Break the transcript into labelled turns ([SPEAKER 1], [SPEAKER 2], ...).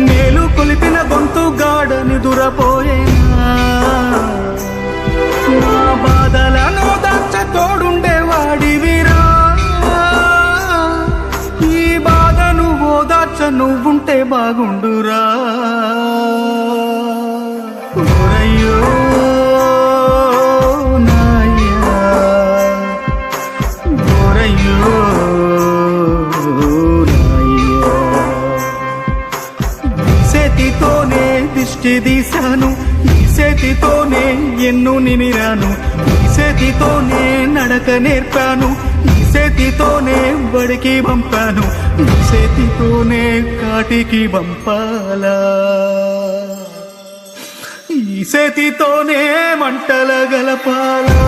[SPEAKER 1] మేలు కొలిపిన గొంతు గాడని దురపోయేనా నా బాధలను దాచ తోడుండేవాడివిరా ఈ బాధను ఓదార్చ నువ్వుంటే బాగుండురా ఓరయ్యో నాయ్యా ఓరయ్యో నాయ్యా ఈ చేతితోనే దిష్టి తీశాను ఈ చేతితోనే ఎన్ను నిమిరాను ఈ చేతితోనే నడక నేర్పాను ఈ చేతితోనే బడికి పంపాను ఈ చేతితోనే కాటికి పంపాలా ఈ చేతితోనే మంటల గలపాలా